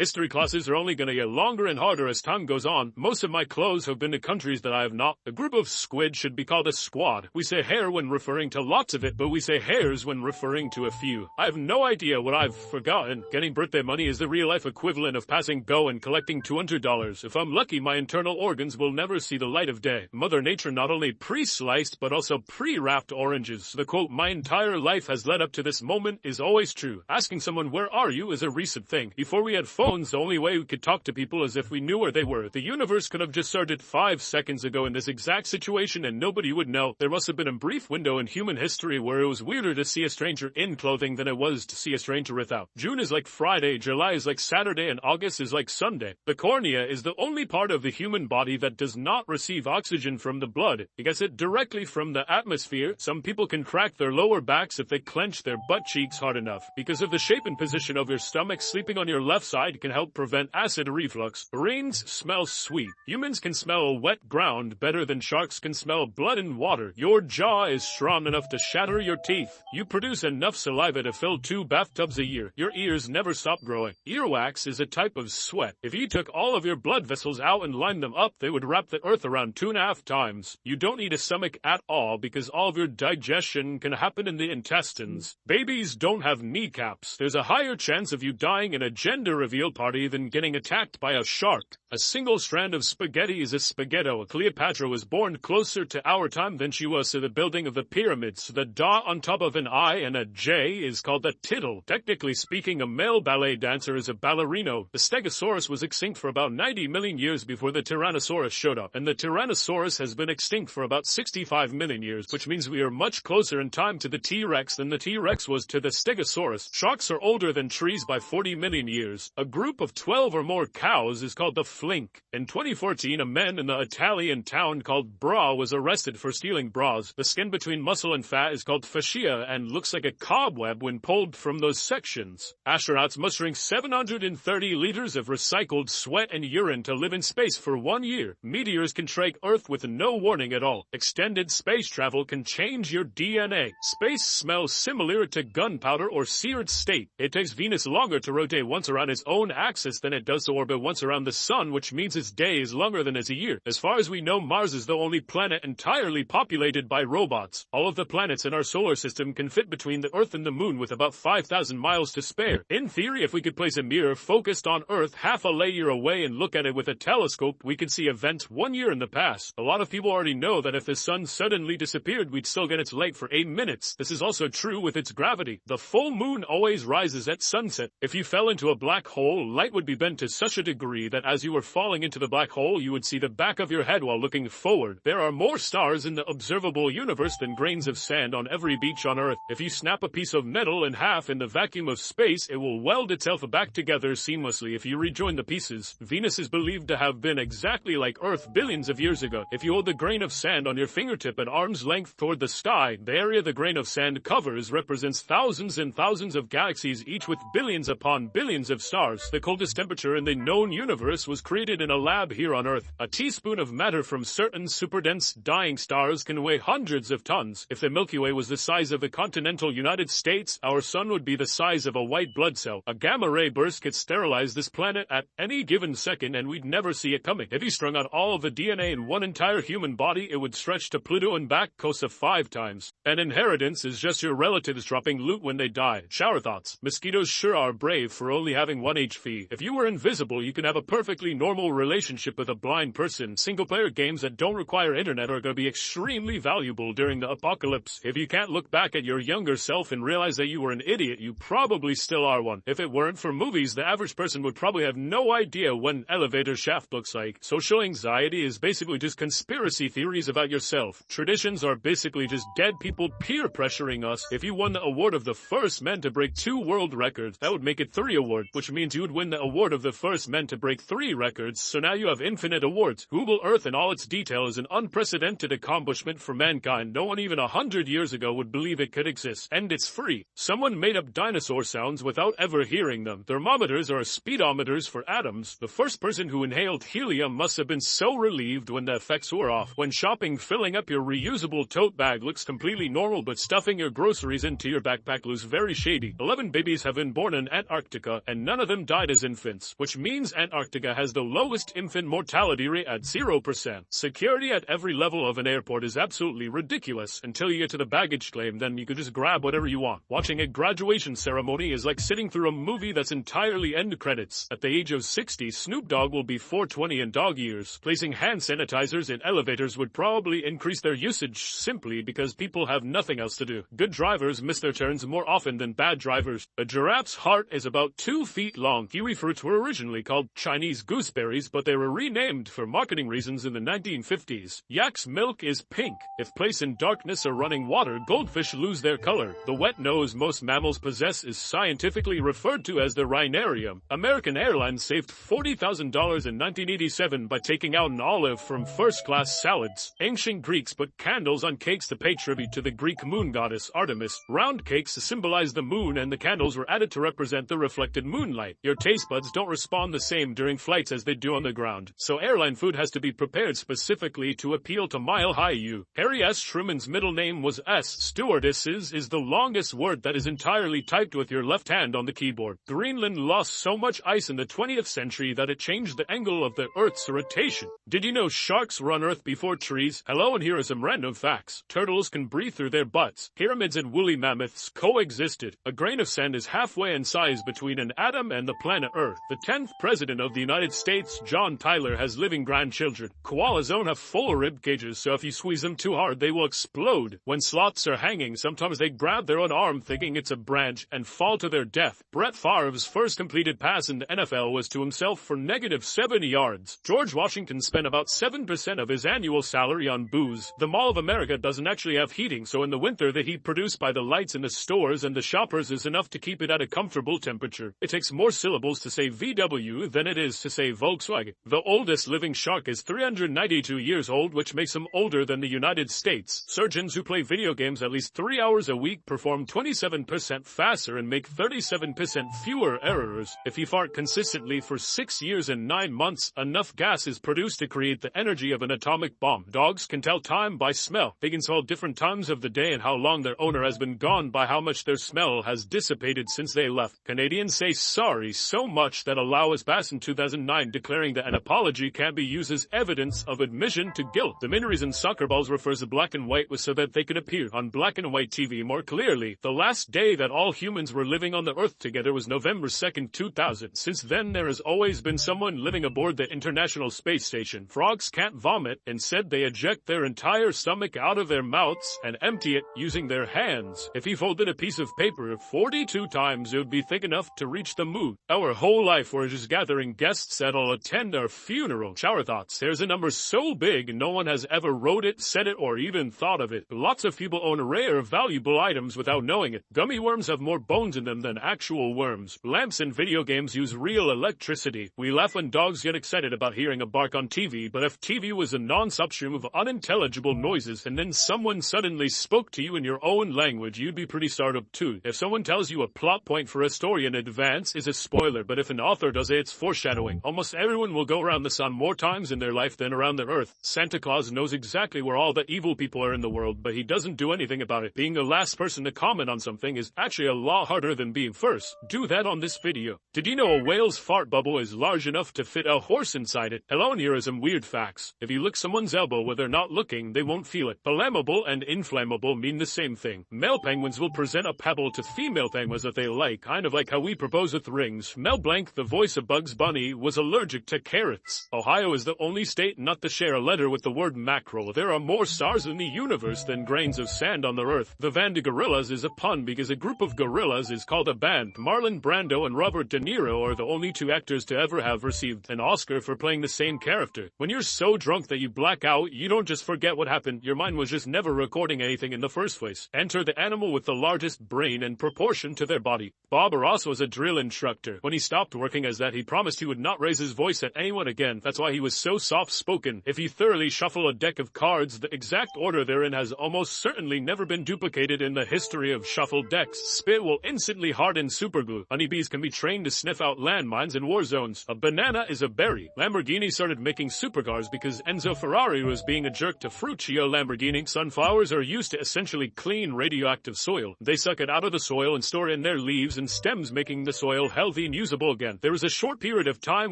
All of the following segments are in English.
History classes are only gonna get longer and harder as time goes on. Most of my clothes have been to countries that I have not. A group of squid should be called a squad. We say hare when referring to lots of it, but we say hares when referring to a few. I have no idea what I've forgotten. Getting birthday money is the real-life equivalent of passing go and collecting $200. If I'm lucky, my internal organs will never see the light of day. Mother Nature not only pre-sliced, but also pre-wrapped oranges. The quote, "My entire life has led up to this moment," is always true. Asking someone, "Where are you?" is a recent thing. Before we had phones, the only way we could talk to people is if we knew where they were. The universe could have just started 5 seconds ago in this exact situation and nobody would know. There must have been a brief window in human history where it was weirder to see a stranger in clothing than it was to see a stranger without. June is like Friday, July is like Saturday, and August is like Sunday. The cornea is the only part of the human body that does not receive oxygen from the blood. It gets it directly from the atmosphere. Some people can crack their lower backs if they clench their butt cheeks hard enough. Because of the shape and position of your stomach, sleeping on your left side can help prevent acid reflux. Rains smell sweet. Humans can smell wet ground better than sharks can smell blood and water. Your jaw is strong enough to shatter your teeth. You produce enough saliva to fill 2 bathtubs a year. Your ears never stop growing. Earwax is a type of sweat. If you took all of your blood vessels out and lined them up, they would wrap the earth around 2.5 times. You don't need a stomach at all because all of your digestion can happen in the intestines. Babies don't have kneecaps. There's a higher chance of you dying in a gender reveal party than getting attacked by a shark. A single strand of spaghetti is a spaghetto. Cleopatra was born closer to our time than she was to the building of the pyramids. The dot on top of an I and a J is called a tittle. Technically speaking, a male ballet dancer is a ballerino. The Stegosaurus was extinct for about 90 million years before the Tyrannosaurus showed up, and the Tyrannosaurus has been extinct for about 65 million years, which means we are much closer in time to the T-Rex than the T-Rex was to the Stegosaurus. Sharks are older than trees by 40 million years. A group of 12 or more cows is called the flink. In 2014, a man in the Italian town called Bra was arrested for stealing bras. The skin between muscle and fat is called fascia and looks like a cobweb when pulled from those sections. Astronauts must drink 730 liters of recycled sweat and urine to live in space for 1 year. Meteors can strike Earth with no warning at all. Extended space travel can change your DNA. Space smells similar to gunpowder or seared steak. It takes Venus longer to rotate once around its own axis than it does to orbit once around the sun, which means its day is longer than its a year. As far as we know, Mars is the only planet entirely populated by robots. All of the planets in our solar system can fit between the Earth and the Moon with about 5,000 miles to spare. In theory, if we could place a mirror focused on Earth half a layer away and look at it with a telescope, we could see events 1 year in the past. A lot of people already know that if the sun suddenly disappeared, we'd still get its light for 8 minutes. This is also true with its gravity. The full moon always rises at sunset. If you fell into a black hole, light would be bent to such a degree that as you were falling into the black hole, you would see the back of your head while looking forward. There are more stars in the observable universe than grains of sand on every beach on Earth. If you snap a piece of metal in half in the vacuum of space, it will weld itself back together seamlessly if you rejoin the pieces. Venus is believed to have been exactly like Earth billions of years ago. If you hold a grain of sand on your fingertip at arm's length toward the sky, the area the grain of sand covers represents thousands and thousands of galaxies, each with billions upon billions of stars. The coldest temperature in the known universe was created in a lab here on Earth. A teaspoon of matter from certain superdense dying stars can weigh hundreds of tons. If the Milky Way was the size of the continental United States, our sun would be the size of a white blood cell. A gamma-ray burst could sterilize this planet at any given second and we'd never see it coming. If you strung out all of the DNA in one entire human body, it would stretch to Pluto and back close to 5 times. An inheritance is just your relatives dropping loot when they die. Shower thoughts. Mosquitoes sure are brave for only having 1 HP. If you were invisible, you can have a perfectly normal relationship with a blind person. Single-player games that don't require internet are going to be extremely valuable during the apocalypse. If you can't look back at your younger self and realize that you were an idiot, you probably still are one. If it weren't for movies, the average person would probably have no idea what an elevator shaft looks like. Social anxiety is basically just conspiracy theories about yourself. Traditions are basically just dead people peer pressuring us. If you won the award of the first men to break 2 world records, that would make it 3 awards, which means you would win the award of the first men to break 3 records, so now you have infinite awards. Google Earth in all its detail is an unprecedented accomplishment for mankind. No one even 100 years ago would believe it could exist, and it's free. Someone made up dinosaur sounds without ever hearing them. Thermometers are speedometers for atoms. The first person who inhaled helium must have been so relieved when the effects wore off. When shopping, filling up your reusable tote bag looks completely normal, but stuffing your groceries into your backpack looks very shady. 11 babies have been born in Antarctica, and none of them died as infants, which means Antarctica has the lowest infant mortality rate at 0%. Security at every level of an airport is absolutely ridiculous until you get to the baggage claim, then you can just grab whatever you want. Watching a graduation ceremony is like sitting through a movie that's entirely end credits. At the age of 60, Snoop Dogg will be 420 in dog years. Placing hand sanitizers in elevators would probably increase their usage simply because people have nothing else to do. Good drivers miss their turns more often than bad drivers. A giraffe's heart is about 2 feet long. Kiwi fruits were originally called Chinese gooseberries, but they were renamed for marketing reasons in the 1950s. Yak's milk is pink. If placed in darkness or running water, goldfish lose their color. The wet nose most mammals possess is scientifically referred to as the rhinarium. American Airlines saved $40,000 in 1987 by taking out an olive from first-class salads. Ancient Greeks put candles on cakes to pay tribute to the Greek moon goddess Artemis. Round cakes symbolize the moon, and the candles were added to represent the reflected moonlight. Your taste buds don't respond the same during flights as they do on the ground, so airline food has to be prepared specifically to appeal to mile-high you. Harry S. Truman's middle name was S. Stewardesses is the longest word that is entirely typed with your left hand on the keyboard. Greenland lost so much ice in the 20th century that it changed the angle of the Earth's rotation. Did you know sharks were on Earth before trees? Hello, and here are some random facts. Turtles can breathe through their butts. Pyramids and woolly mammoths coexisted. A grain of sand is halfway in size between an atom and the planet Earth. The 10th President of the United States, John Tyler, has living grandchildren. Koalas don't have full rib cages, so if you squeeze them too hard, they will explode. When sloths are hanging, sometimes they grab their own arm thinking it's a branch and fall to their death. Brett Favre's first completed pass in the NFL was to himself for -7 yards. George Washington spent about 7% of his annual salary on booze. The Mall of America doesn't actually have heating, so in the winter the heat produced by the lights in the stores and the shoppers is enough to keep it at a comfortable temperature. It takes more syllables to say VW than it is to say Volkswagen. The oldest living shark is 392 years old, which makes him older than the United States. Surgeons who play video games at least 3 hours a week perform 27% faster and make 37% fewer errors. If you fart consistently for 6 years and 9 months, enough gas is produced to create the energy of an atomic bomb. Dogs can tell time by smell. They can tell different times of the day and how long their owner has been gone by how much their smell has dissipated since they left. Canadians say sorry so much that a law was passed in 2009 declaring that an apology can be used as evidence of admission to guilt. The main reason soccer balls refers to black and white was so that they could appear on black and white TV more clearly. The last day that all humans were living on the Earth together was November 2nd, 2000. Since then, there has always been someone living aboard the International Space Station. Frogs can't vomit. Instead, they eject their entire stomach out of their mouths and empty it using their hands. If you folded a piece of paper 42 times, it would be thick enough to reach the moon. Our whole life we're just gathering guests that'll attend our funeral. Shower thoughts. There's a number so big no one has ever wrote it, said it, or even thought of it. Lots of people own rare, valuable items without knowing it. Gummy worms have more bones in them than actual worms. Lamps in video games use real electricity. We laugh when dogs get excited about hearing a bark on TV, but if TV was a non-stop stream of unintelligible noises and then someone suddenly spoke to you in your own language, you'd be pretty startled too. If someone tells you a plot point for a story in advance, it's a spoiler, but if an author does it, it's foreshadowing. Almost everyone will go around the sun more times in their life than around the earth. Santa Claus knows exactly where all the evil people are in the world, but he doesn't do anything about it. Being the last person to comment on something is actually a lot harder than being first. Do that on this video. Did you know a whale's fart bubble is large enough to fit a horse inside it? Hello, and here are some weird facts. If you lick someone's elbow where they're not looking, they won't feel it. Flammable and inflammable mean the same thing. Male penguins will present a pebble to female penguins that they like, kind of like how we propose with rings. Mel Blanc, the voice of Bugs Bunny, was allergic to carrots. Ohio is the only state not to share a letter with the word mackerel. There are more stars in the universe than grains of sand on the earth. The band of gorillas is a pun because a group of gorillas is called a band. Marlon Brando and Robert De Niro are the only two actors to ever have received an Oscar for playing the same character. When you're so drunk that you black out, you don't just forget what happened. Your mind was just never recording anything in the first place. Enter the animal with the largest brain in proportion to their body. Bob Ross was a drill instructor. When he stopped working as that, he promised he would not raise his voice at anyone again. That's why he was so soft-spoken. If you thoroughly shuffle a deck of cards, the exact order they're in has almost certainly never been duplicated in the history of shuffled decks. Spit will instantly harden superglue. Honeybees can be trained to sniff out landmines in war zones. A banana is a berry. Lamborghini started making supercars because Enzo Ferrari was being a jerk to Fruccio Lamborghini. Sunflowers are used to essentially clean radioactive soil. They suck it out of the soil and store it in their leaves and stems, making the soil healthy. healthy and usable again. There was a short period of time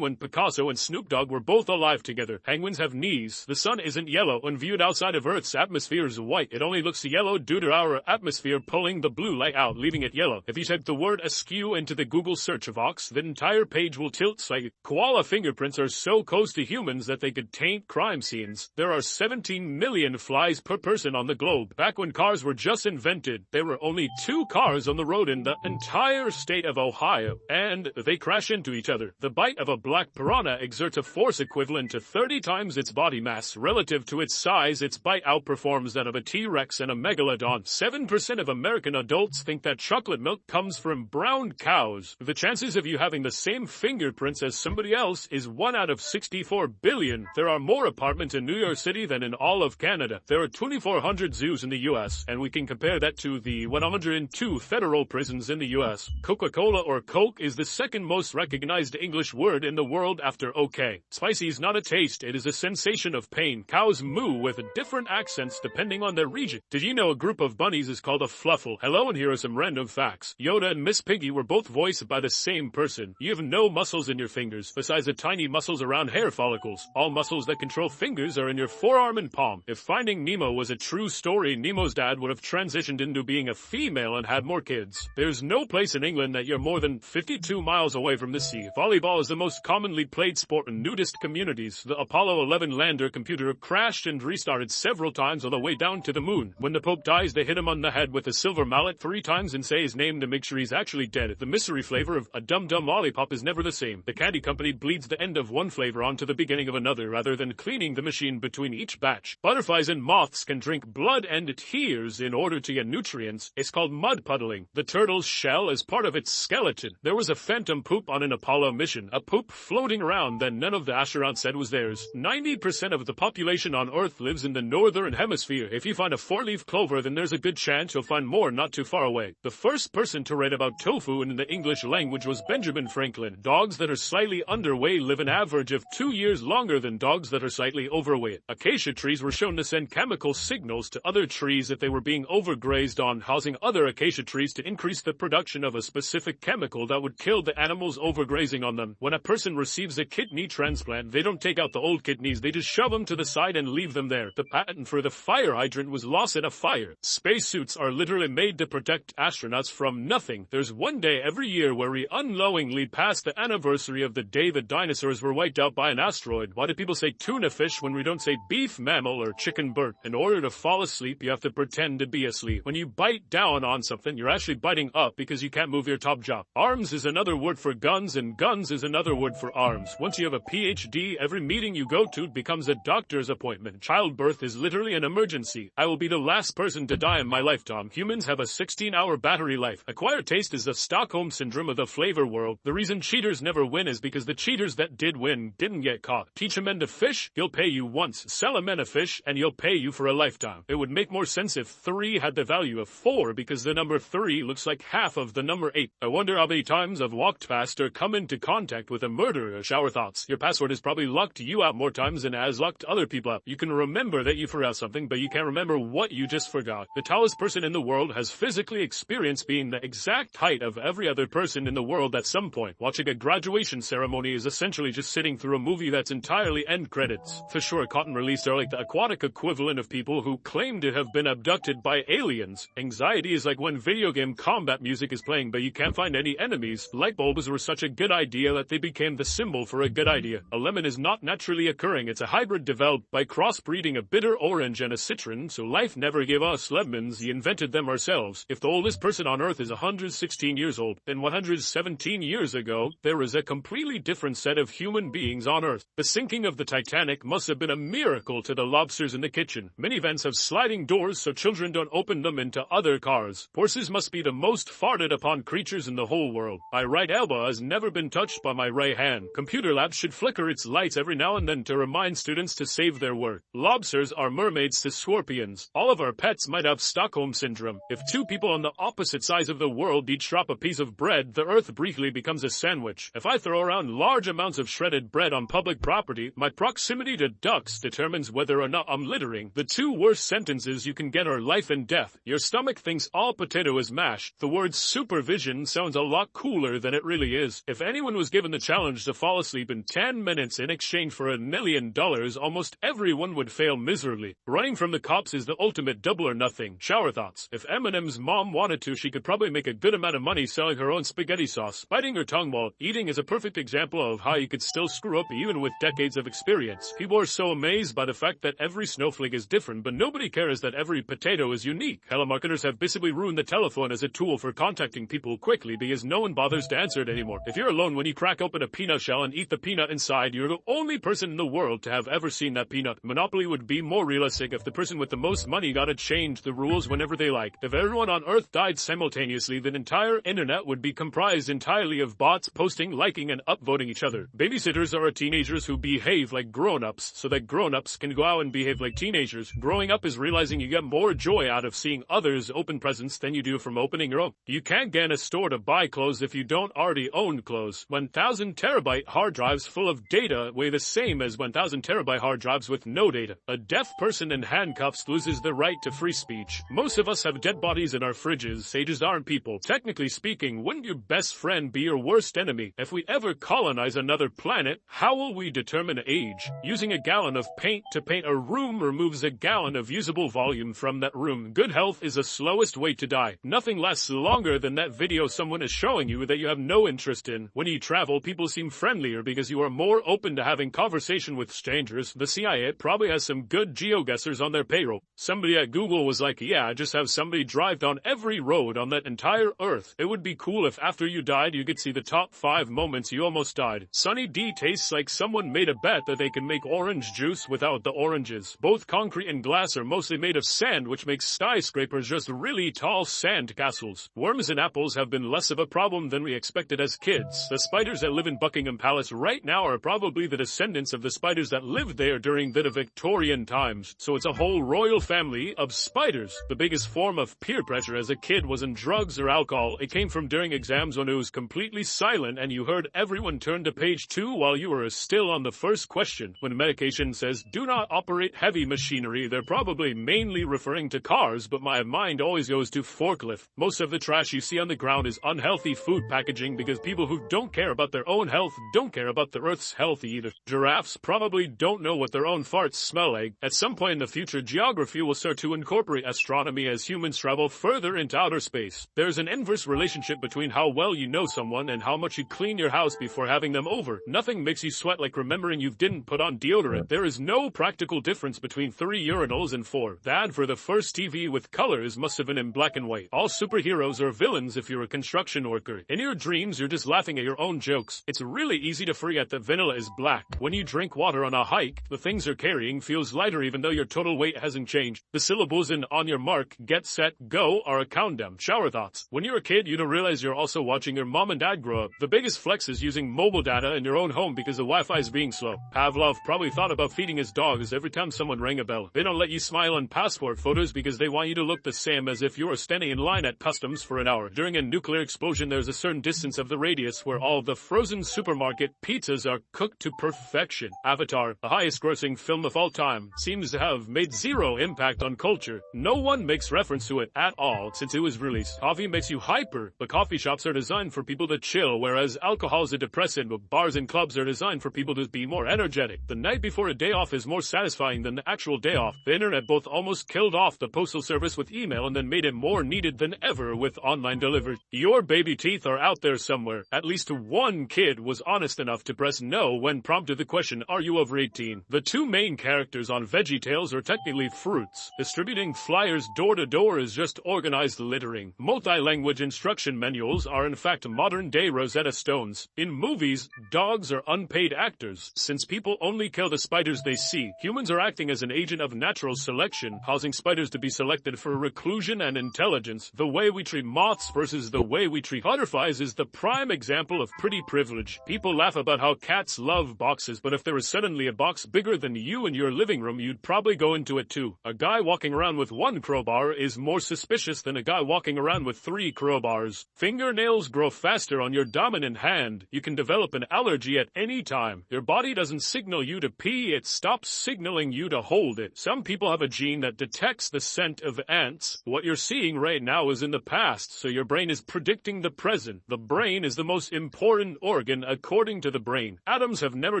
when Picasso and Snoop Dogg were both alive together. Penguins have knees. The sun isn't yellow. When viewed outside of Earth's atmosphere is white. It only looks yellow due to our atmosphere pulling the blue light out, leaving it yellow. If you type the word askew into the Google search box, the entire page will tilt slightly. Koala fingerprints are so close to humans that they could taint crime scenes. There are 17 million flies per person on the globe. Back when cars were just invented, there were only 2 cars on the road in the entire state of Ohio, and they crash into each other. The bite of a black piranha exerts a force equivalent to 30 times its body mass. Relative to its size, its bite outperforms that of a T-Rex and a megalodon. 7% of American adults think that chocolate milk comes from brown cows. The chances of you having the same fingerprints as somebody else is 1 out of 64 billion. There are more apartments in New York City than in all of Canada. There are 2,400 zoos in the U.S., and we can compare that to the 102 federal prisons in the U.S. Coca-Cola or Coke is the second most recognized English word in the world after okay. Spicy is not a taste, it is a sensation of pain. Cows moo with different accents depending on their region. Did you know a group of bunnies is called a fluffle? Hello, and here are some random facts. Yoda and Miss Piggy were both voiced by the same person. You have no muscles in your fingers, besides the tiny muscles around hair follicles. All muscles that control fingers are in your forearm and palm. If Finding Nemo was a true story, Nemo's dad would have transitioned into being a female and had more kids. There's no place in England that you're more than 52 miles away from the sea. Volleyball is the most commonly played sport in nudist communities. The Apollo 11 lander computer crashed and restarted several times on the way down to the moon. When the Pope dies, they hit him on the head with a silver mallet 3 times and say his name to make sure he's actually dead. The mystery flavor of a Dum Dum lollipop is never the same. The candy company bleeds the end of one flavor onto the beginning of another rather than cleaning the machine between each batch. Butterflies and moths can drink blood and tears in order to get nutrients. It's called mud puddling. The turtle's shell is part of its skeleton. There was a phantom poop on an Apollo mission, a poop floating around that none of the astronauts said was theirs. 90% of the population on Earth lives in the northern hemisphere. If you find a 4-leaf clover, then there's a good chance you'll find more not too far away. The first person to write about tofu in the English language was Benjamin Franklin. Dogs that are slightly underweight live an average of 2 years longer than dogs that are slightly overweight. Acacia trees were shown to send chemical signals to other trees if they were being overgrazed on, causing other acacia trees to increase the production of a specific chemical that would kill the animals overgrazing on them. When a person receives a kidney transplant, they don't take out the old kidneys, they just shove them to the side and leave them there. The patent for the fire hydrant was lost in a fire. Spacesuits are literally made to protect astronauts from nothing. There's one day every year where we unknowingly pass the anniversary of the day the dinosaurs were wiped out by an asteroid. Why do people say tuna fish when we don't say beef mammal or chicken bird? In order to fall asleep, you have to pretend to be asleep. When you bite down on something, you're actually biting up because you can't move your top jaw. Arms is another word for guns, and guns is another word for arms. Once you have a PhD, every meeting you go to becomes a doctor's appointment. Childbirth is literally an emergency. I will be the last person to die in my lifetime. Humans have a 16-hour battery life. Acquired taste is the Stockholm syndrome of the flavor world. The reason cheaters never win is because the cheaters that did win didn't get caught. Teach a man to fish, he'll pay you once. Sell a man a fish, and he'll pay you for a lifetime. It would make more sense if 3 had the value of 4 because the number 3 looks like half of the number 8. I wonder how many times I've walked past or come into contact with a murderer. Shower thoughts. Your password has probably locked you out more times than it has locked other people out. You can remember that you forgot something, but you can't remember what you just forgot. The tallest person in the world has physically experienced being the exact height of every other person in the world at some point. Watching a graduation ceremony is essentially just sitting through a movie that's entirely end credits. For sure, cotton release are like the aquatic equivalent of people who claim to have been abducted by aliens. Anxiety is like when video game combat music is playing but you can't find any enemies. Light bulbs were such a good idea that they became the symbol for a good idea. A lemon is not naturally occurring. It's a hybrid developed by crossbreeding a bitter orange and a citron, so life never gave us lemons, we invented them ourselves. If the oldest person on Earth is 116 years old, then 117 years ago, there was a completely different set of human beings on Earth. The sinking of the Titanic must have been a miracle to the lobsters in the kitchen. Minivans have sliding doors so children don't open them into other cars. Horses must be the most farted upon creatures in the whole world. My right elbow has never been touched by my right hand. Computer labs should flicker its lights every now and then to remind students to save their work. Lobsters are mermaids to scorpions. All of our pets might have Stockholm syndrome. If 2 people on the opposite sides of the world each drop a piece of bread, the earth briefly becomes a sandwich. If I throw around large amounts of shredded bread on public property, my proximity to ducks determines whether or not I'm littering. The 2 worst sentences you can get are life and death. Your stomach thinks all potato is mashed. The word supervision sounds a lot cooler cooler than it really is. If anyone was given the challenge to fall asleep in 10 minutes in exchange for $1 million, almost everyone would fail miserably. Running from the cops is the ultimate double or nothing. Shower thoughts. If Eminem's mom wanted to, she could probably make a good amount of money selling her own spaghetti sauce. Biting her tongue while eating is a perfect example of how you could still screw up even with decades of experience. People are so amazed by the fact that every snowflake is different, but nobody cares that every potato is unique. Telemarketers have basically ruined the telephone as a tool for contacting people quickly because no one bothers to answer it anymore. If you're alone when you crack open a peanut shell and eat the peanut inside, you're the only person in the world to have ever seen that peanut. Monopoly would be more realistic if the person with the most money got to change the rules whenever they like. If everyone on Earth died simultaneously, the entire internet would be comprised entirely of bots posting, liking, and upvoting each other. Babysitters are teenagers who behave like grown-ups so that grown-ups can go out and behave like teenagers. Growing up is realizing you get more joy out of seeing others open presents than you do from opening your own. You can't get in a store to buy clothes if you don't already own clothes. 1,000 terabyte hard drives full of data weigh the same as 1,000 terabyte hard drives with no data. A deaf person in handcuffs loses the right to free speech. Most of us have dead bodies in our fridges. Sages aren't people. Technically speaking, wouldn't your best friend be your worst enemy? If we ever colonize another planet, how will we determine age? Using a gallon of paint to paint a room removes a gallon of usable volume from that room. Good health is the slowest way to die. Nothing lasts longer than that video someone is showing you that you have no interest in. When you travel, people seem friendlier because you are more open to having conversation with strangers. The CIA probably has some good geoguessers on their payroll. Somebody at Google was like, yeah, just have somebody drive down every road on that entire Earth. It would be cool if after you died, you could see the top 5 moments you almost died. Sunny D tastes like someone made a bet that they can make orange juice without the oranges. Both concrete and glass are mostly made of sand, which makes skyscrapers just really tall sand castles. Worms in apples have been less of a problem than we expected as kids. The spiders that live in Buckingham Palace right now are probably the descendants of the spiders that lived there during the Victorian times. So it's a whole royal family of spiders. The biggest form of peer pressure as a kid wasn't drugs or alcohol. It came from during exams when it was completely silent and you heard everyone turn to page 2 while you were still on the first question. When medication says, do not operate heavy machinery, they're probably mainly referring to cars, but my mind always goes to forklift. Most of the trash you see on the ground is unhealthy food packaging because people who don't care about their own health don't care about the Earth's health either. Giraffes probably don't know what their own farts smell like. At some point in the future, geography will start to incorporate astronomy as humans travel further into outer space. There's an inverse relationship between how well you know someone and how much you clean your house before having them over. Nothing makes you sweat like remembering you didn't put on deodorant. There is no practical difference between 3 urinals and 4. The ad for the first TV with colors must have been in black and white. All superheroes are villains if you're a construction worker. In your dreams, you're just laughing at your own jokes. It's really easy to forget that vanilla is black. When you drink water on a hike, the things you're carrying feels lighter even though your total weight hasn't changed. The syllables in on your mark, get set, go are a countdown. Shower thoughts. When you're a kid, you don't realize you're also watching your mom and dad grow up. The biggest flex is using mobile data in your own home because the Wi-Fi is being slow. Pavlov probably thought about feeding his dogs every time someone rang a bell. They don't let you smile on passport photos because they want you to look the same as if you were standing in line at customs for an hour. During a nuclear explosion, there's a certain distance of the radius where all the frozen supermarket pizzas are cooked to perfection. Avatar, the highest grossing film of all time, seems to have made zero impact on culture. No one makes reference to it at all since it was released. Coffee makes you hyper, but coffee shops are designed for people to chill, whereas alcohol is a depressant, but bars and clubs are designed for people to be more energetic. The night before a day off is more satisfying than the actual day off. The internet both almost killed off the postal service with email and then made it more needed than ever with online delivery. Your baby teeth are out there somewhere. At least one kid was honest enough to press no when prompted the question, are you over 18? The two main characters on VeggieTales are technically fruits. Distributing flyers door to door is just organized littering. Multi-language instruction manuals are in fact modern-day Rosetta Stones. In movies, dogs are unpaid actors. Since people only kill the spiders they see, humans are acting as an agent of natural selection, causing spiders to be selected for reclusion and intelligence. The way we treat moths versus the way we treat butterflies is the prime example of pretty privilege. People laugh about how cats love boxes, but if there was suddenly a box bigger than you in your living room, you'd probably go into it too. A guy walking around with 1 crowbar is more suspicious than a guy walking around with 3 crowbars. Fingernails grow faster on your dominant hand. You can develop an allergy at any time. Your body doesn't signal you to pee, it stops signaling you to hold it. Some people have a gene that detects the scent of ants. What you're seeing right now is in the past, so your brain is predicting the present. brain. The brain is the most important organ according to the brain. Atoms have never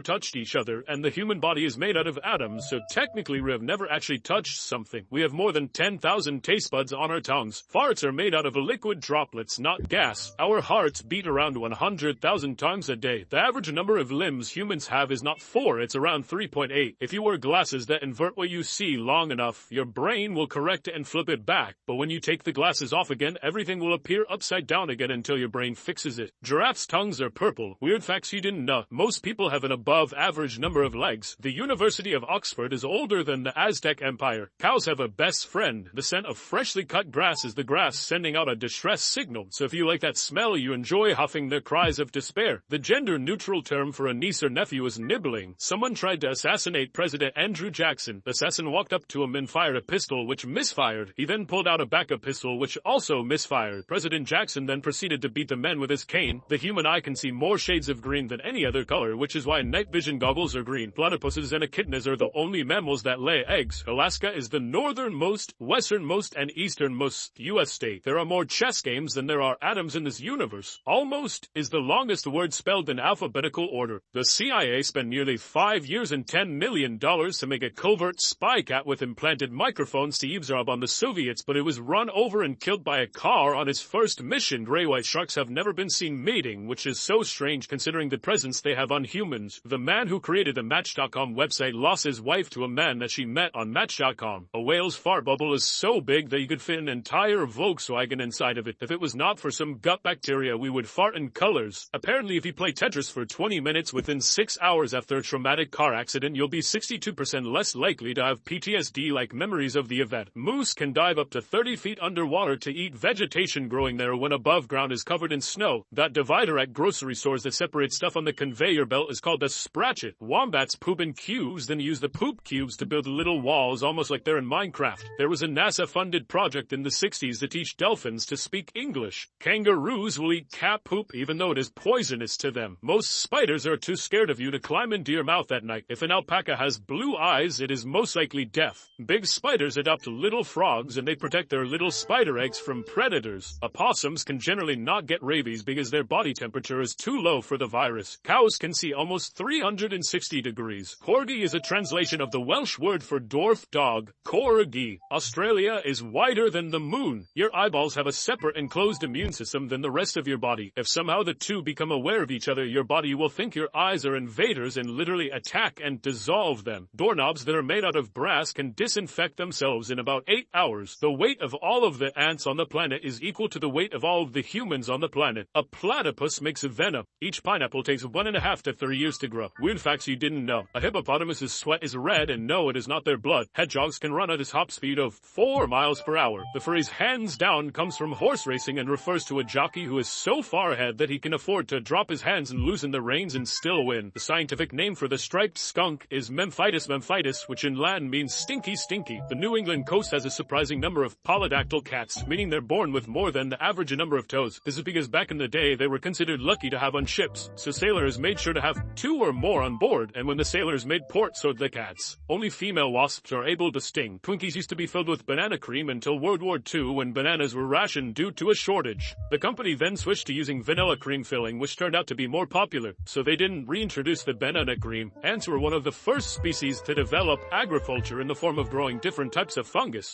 touched each other, and the human body is made out of atoms, so technically we have never actually touched something. We have more than 10,000 taste buds on our tongues. Farts are made out of liquid droplets, not gas. Our hearts beat around 100,000 times a day. The average number of limbs humans have is not 4, it's around 3.8. If you wear glasses that invert what you see long enough, your brain will correct it and flip it back. But when you take the glasses off again, everything will appear upside down again until your brain fixes it. Giraffes' tongues are purple. Weird facts you didn't know. Most people have an above average number of legs. The University of Oxford is older than the Aztec Empire. Cows have a best friend. The scent of freshly cut grass is the grass sending out a distress signal. So if you like that smell, you enjoy huffing their cries of despair. The gender-neutral term for a niece or nephew is nibbling. Someone tried to assassinate President Andrew Jackson. The assassin walked up to him and fired a pistol which misfired. He then pulled out a backup pistol which also misfired. President Jackson then proceeded to beat the men with his cane. The human eye can see more shades of green than any other color, which is why night vision goggles are green. Platypuses and echidnas are the only mammals that lay eggs. Alaska is the northernmost, westernmost, and easternmost U.S. state. There are more chess games than there are atoms in this universe. Almost is the longest word spelled in alphabetical order. The CIA spent nearly 5 years and $10 million to make a covert spy cat with implanted microphones to eavesdrop on the Soviets, but it was run over and killed by a car on its first mission. Gray white sharks have never been seen mating, which is so strange considering the presence they have on humans. The man who created the Match.com website lost his wife to a man that she met on Match.com. A whale's fart bubble is so big that you could fit an entire Volkswagen inside of it. If it was not for some gut bacteria, we would fart in colors. Apparently, if you play Tetris for 20 minutes within 6 hours after a traumatic car accident, you'll be 62% less likely to have PTSD-like memories of the event. Moose can dive up to 30 feet underwater to eat vegetation growing there when above ground is covered in snow. That divider at grocery stores that separates stuff on the conveyor belt is called a spratchet. Wombats poop in cubes, then use the poop cubes to build little walls almost like they're in Minecraft. There was a NASA-funded project in the 60s to teach dolphins to speak English. Kangaroos will eat cat poop even though it is poisonous to them. Most spiders are too scared of you to climb into your mouth at night. If an alpaca has blue eyes, it is most likely deaf. Big spiders adopt little frogs and they protect their little spider eggs from predators. Opossums can generally not get rabies because their body temperature is too low for the virus. Cows can see almost 360 degrees. Corgi is a translation of the Welsh word for dwarf dog, corgi. Australia is wider than the moon. Your eyeballs have a separate enclosed immune system than the rest of your body. If somehow the two become aware of each other, your body will think your eyes are invaders and literally attack and dissolve them. Doorknobs that are made out of brass can disinfect themselves in about 8 hours. The weight of all of the ants on the planet is equal to the weight of all of the humans on the planet. A platypus makes venom. Each pineapple takes 1.5 to 3 years to grow. Weird facts you didn't know. A hippopotamus's sweat is red, and no, it is not their blood. Hedgehogs can run at a top speed of 4 miles per hour. The phrase hands down comes from horse racing and refers to a jockey who is so far ahead that he can afford to drop his hands and loosen the reins and still win. The scientific name for the striped skunk is Memphitis memphitis, which in Latin means stinky stinky. The New England coast has a surprising number of polydactyl cats, meaning they're born with more than the average number of toes. This is because back in the day they were considered lucky to have on ships, so sailors made sure to have 2 or more on board, and when the sailors made port, so did the cats. Only female wasps are able to sting. Twinkies used to be filled with banana cream until World War II when bananas were rationed due to a shortage. The company then switched to using vanilla cream filling, which turned out to be more popular, so they didn't reintroduce the banana cream. Ants were one of the first species to develop agriculture in the form of growing different types of fungus.